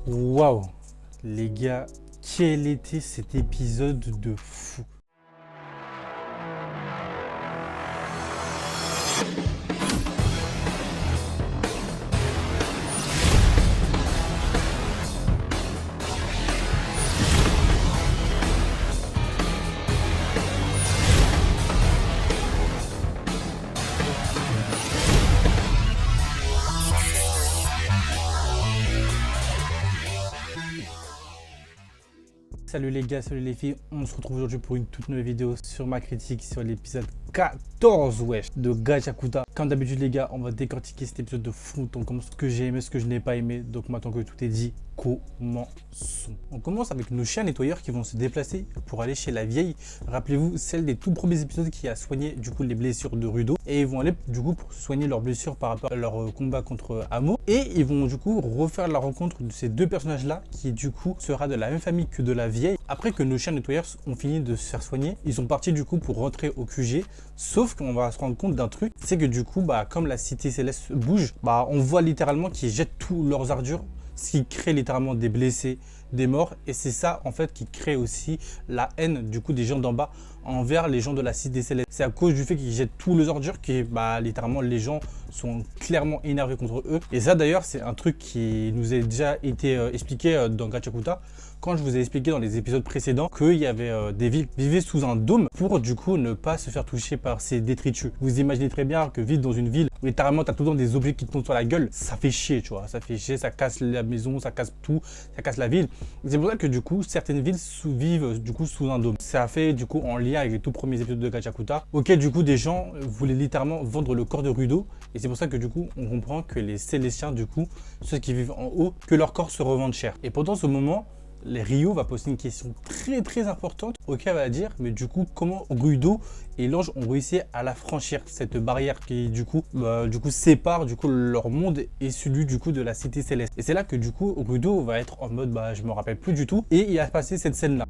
Waouh, les gars, quel était cet épisode de fou! Salut les gars, salut les filles, on se retrouve aujourd'hui pour une toute nouvelle vidéo sur ma critique sur l'épisode 14 wesh, de Gajakuta. Comme d'habitude les gars, on va décortiquer cet épisode de fou, on commence ce que j'ai aimé, ce que je n'ai pas aimé. Donc maintenant que tout est dit, commençons. On commence avec nos chiens nettoyeurs qui vont se déplacer pour aller chez la vieille. Rappelez-vous, celle des tout premiers épisodes qui a soigné du coup les blessures de Rudo. Et ils vont aller du coup pour soigner leurs blessures par rapport à leur combat contre Amo. Et ils vont du coup refaire la rencontre de ces deux personnages là qui du coup sera de la même famille que de la vieille. Après que nos chiens nettoyeurs ont fini de se faire soigner, ils sont partis du coup pour rentrer au QG. Sauf qu'on va se rendre compte d'un truc, c'est que du coup, comme la cité céleste bouge, on voit littéralement qu'ils jettent tous leurs ordures, ce qui crée littéralement des blessés, des morts. Et c'est ça en fait qui crée aussi la haine du coup des gens d'en bas envers les gens de la cité céleste. C'est à cause du fait qu'ils jettent tous les ordures que littéralement les gens sont clairement énervés contre eux. Et ça d'ailleurs c'est un truc qui nous a déjà été expliqué dans Gachakuta, quand je vous ai expliqué dans les épisodes précédents qu'il y avait des villes qui vivaient sous un dôme pour du coup ne pas se faire toucher par ces détritus. Vous imaginez très bien que vivre dans une ville où littéralement tu as tout le temps des objets qui te tombent sur la gueule, ça fait chier, tu vois, ça fait chier, ça casse la maison, ça casse tout, ça casse la ville. C'est pour ça que du coup certaines villes vivent du coup sous un dôme. Ça fait du coup en lien avec les tout premiers épisodes de Gachakuta, auquel du coup des gens voulaient littéralement vendre le corps de Rudo. Et c'est pour ça que du coup on comprend que les Célestiens du coup, ceux qui vivent en haut, que leur corps se revendent cher. Et pendant ce moment, Ryo va poser une question très importante auquel elle va dire mais du coup comment Rudo et l'ange ont réussi à la franchir, cette barrière qui du coup sépare du coup leur monde et celui du coup de la cité céleste. Et c'est là que du coup Rudo va être en mode je me rappelle plus du tout, et il a passé cette scène là.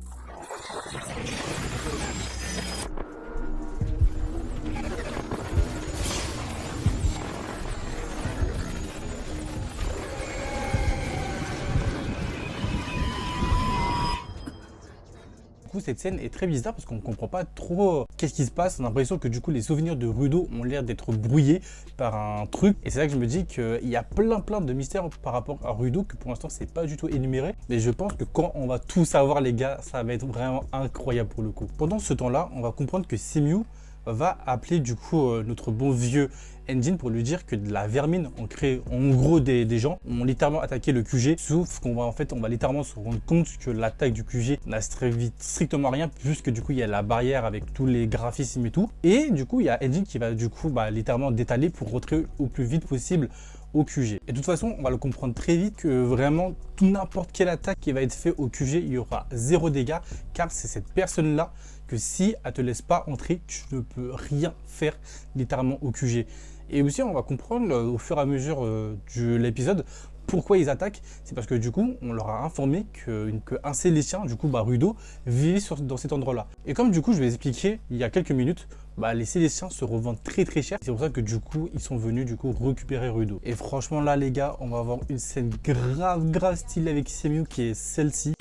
Cette scène est très bizarre parce qu'on ne comprend pas trop qu'est-ce qui se passe. On a l'impression que du coup les souvenirs de Rudo ont l'air d'être brouillés par un truc, et c'est là que je me dis qu'il y a plein de mystères par rapport à Rudo que pour l'instant c'est pas du tout énuméré, mais je pense que quand on va tout savoir les gars, ça va être vraiment incroyable pour le coup. Pendant ce temps là, on va comprendre que Semiu va appeler du coup notre bon vieux Engine pour lui dire que de la vermine ont créé en gros des gens ont littéralement attaqué le QG, sauf qu'on va littéralement se rendre compte que l'attaque du QG n'a strictement rien, puisque du coup il y a la barrière avec tous les graphismes et tout, et du coup il y a Engine qui va du coup littéralement détaler pour rentrer au plus vite possible au QG. Et de toute façon, on va le comprendre très vite que vraiment n'importe quelle attaque qui va être faite au QG, il y aura zéro dégâts, car c'est cette personne-là que si elle te laisse pas entrer, tu ne peux rien faire littéralement au QG. Et aussi, on va comprendre au fur et à mesure de l'épisode pourquoi ils attaquent. C'est parce que du coup, on leur a informé qu'un Célestien, du coup Rudo, vivait dans cet endroit-là. Et comme du coup, je vais expliquer il y a quelques minutes, les Célestiens se revendent très cher. C'est pour ça que du coup, ils sont venus du coup récupérer Rudo. Et franchement là les gars, on va avoir une scène grave stylée avec Semiu qui est celle-ci.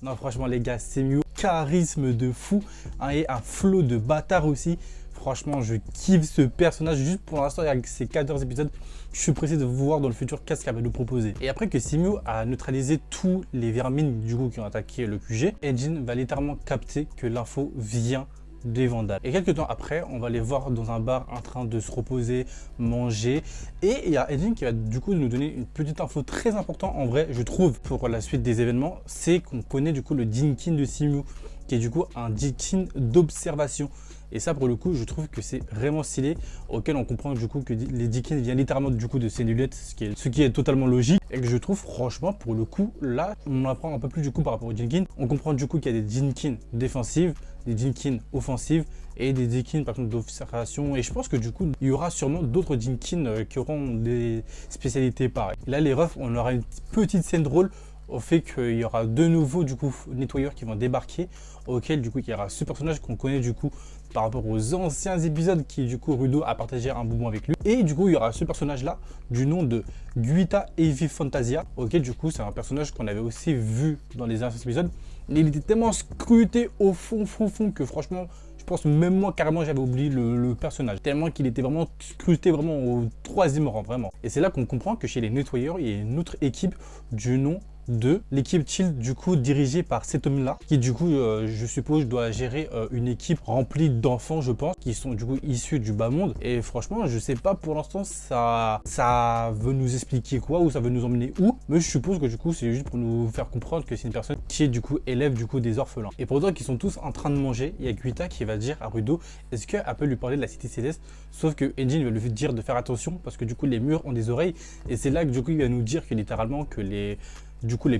Non franchement les gars, Semiu, charisme de fou, et un flow de bâtard aussi. Franchement je kiffe ce personnage. Juste pour l'instant avec ces 14 épisodes, je suis pressé de voir dans le futur qu'est-ce qu'elle va nous proposer. Et après que Semiu a neutralisé tous les vermines du coup qui ont attaqué le QG, Engine va littéralement capter que l'info vient des Vandales. Et quelques temps après, on va les voir dans un bar en train de se reposer, manger. Et il y a Engine qui va du coup nous donner une petite info très importante en vrai, je trouve, pour la suite des événements. C'est qu'on connaît du coup le Jinkin de Semiu, qui est du coup un Jinkin d'observation. Et ça pour le coup je trouve que c'est vraiment stylé, auquel on comprend du coup que les Jinkin viennent littéralement du coup de ces lunettes, ce qui est totalement logique, et que je trouve franchement pour le coup là on apprend un peu plus du coup par rapport aux Jinkin. On comprend du coup qu'il y a des Jinkin défensives, des Jinkin offensives et des Dinkin par contre d'observation. Et je pense que du coup, il y aura sûrement d'autres Dinkin qui auront des spécialités pareilles. Là, les refs, on aura une petite scène drôle au fait qu'il y aura de nouveaux du coup nettoyeurs qui vont débarquer, auquel du coup il y aura ce personnage qu'on connaît du coup par rapport aux anciens épisodes qui du coup Rudo a partagé un moment avec lui, et du coup il y aura ce personnage là du nom de Guita Heavy Fantasia, auquel du coup c'est un personnage qu'on avait aussi vu dans les anciens épisodes, mais il était tellement scruté au fond que franchement je pense même moi carrément j'avais oublié le personnage, tellement qu'il était vraiment scruté vraiment au 3e rang vraiment. Et c'est là qu'on comprend que chez les nettoyeurs il y a une autre équipe du nom de l'équipe Chill, du coup dirigée par cet homme-là, qui du coup je suppose doit gérer une équipe remplie d'enfants, je pense, qui sont du coup issus du bas monde. Et franchement je sais pas pour l'instant ça veut nous expliquer quoi ou ça veut nous emmener où, mais je suppose que du coup c'est juste pour nous faire comprendre que c'est une personne qui est du coup élève du coup des orphelins. Et pendant qu'ils sont tous en train de manger, il y a Guita qui va dire à Rudo est-ce qu'elle peut lui parler de la cité céleste, sauf que Engine va lui dire de faire attention parce que du coup les murs ont des oreilles, et c'est là que du coup il va nous dire que littéralement que les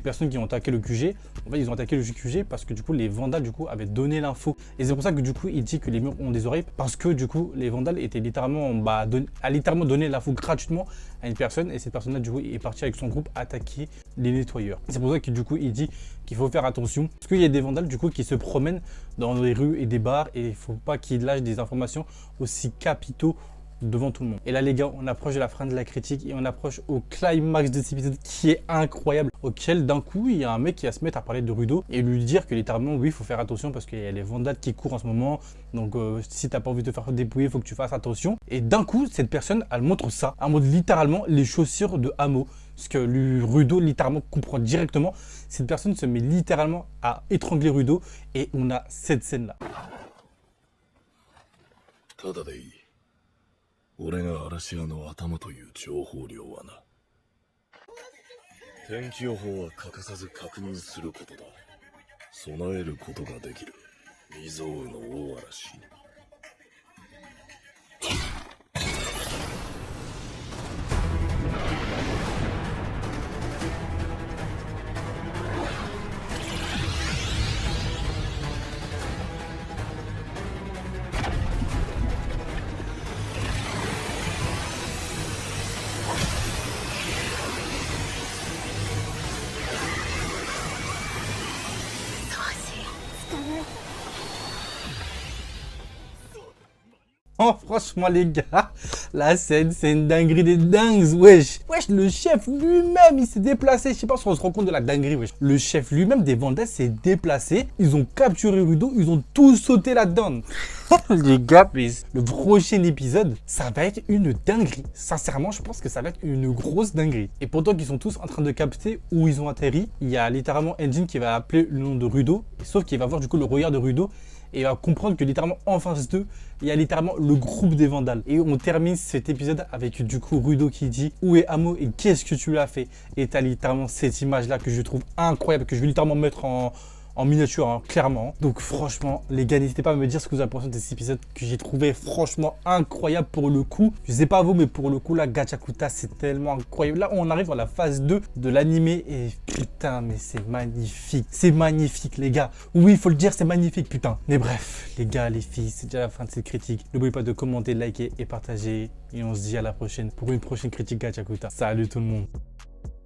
personnes qui ont attaqué le QG, en fait, ils ont attaqué le QG parce que du coup, les vandales du coup avaient donné l'info. Et c'est pour ça que du coup, il dit que les murs ont des oreilles parce que du coup, les vandales étaient littéralement, a littéralement donné l'info gratuitement à une personne, et cette personne-là du coup est partie avec son groupe attaquer les nettoyeurs. C'est pour ça que du coup, il dit qu'il faut faire attention parce qu'il y a des vandales du coup qui se promènent dans les rues et des bars, et il faut pas qu'ils lâchent des informations aussi capitaux devant tout le monde. Et là les gars, on approche de la fin de la critique et on approche au climax de cet épisode qui est incroyable, auquel d'un coup il y a un mec qui va se mettre à parler de Rudo et lui dire que littéralement oui, il faut faire attention parce qu'il y a les vandales qui courent en ce moment, donc si t'as pas envie de te faire dépouiller, il faut que tu fasses attention. Et d'un coup cette personne elle montre ça, elle montre littéralement les chaussures de Amo, ce que Rudo littéralement comprend directement. Cette personne se met littéralement à étrangler Rudo et on a cette scène là. 俺が嵐屋の頭という情報量はな。天気予報は欠かさず確認することだ。備えることができる未曾有の大嵐。Oh, franchement, les gars, la scène, c'est une dinguerie des dingues, wesh. Wesh, le chef lui-même, il s'est déplacé. Je sais pas si on se rend compte de la dinguerie, wesh. Le chef lui-même des Vandals s'est déplacé. Ils ont capturé Rudo, ils ont tous sauté là-dedans. Les gars, please. Le prochain épisode, ça va être une dinguerie. Sincèrement, je pense que ça va être une grosse dinguerie. Et pourtant qu'ils sont tous en train de capter où ils ont atterri, il y a littéralement Engine qui va appeler le nom de Rudo, sauf qu'il va voir du coup le regard de Rudo. Et il va comprendre que littéralement en face d'eux, il y a littéralement le groupe des Vandales. Et on termine cet épisode avec du coup Rudo qui dit où est Amo et qu'est-ce que tu lui as fait. Et t'as littéralement cette image là que je trouve incroyable, que je vais littéralement mettre en miniature, hein, clairement. Donc franchement, les gars, n'hésitez pas à me dire ce que vous avez pensé de cet épisode que j'ai trouvé franchement incroyable pour le coup. Je sais pas à vous, mais pour le coup, là, Gachakuta, c'est tellement incroyable. Là, on arrive dans la phase 2 de l'animé et putain, mais c'est magnifique. C'est magnifique, les gars. Oui, il faut le dire, c'est magnifique, putain. Mais bref, les gars, les filles, c'est déjà la fin de cette critique. N'oubliez pas de commenter, liker et partager. Et on se dit à la prochaine pour une prochaine critique Gachakuta. Salut tout le monde.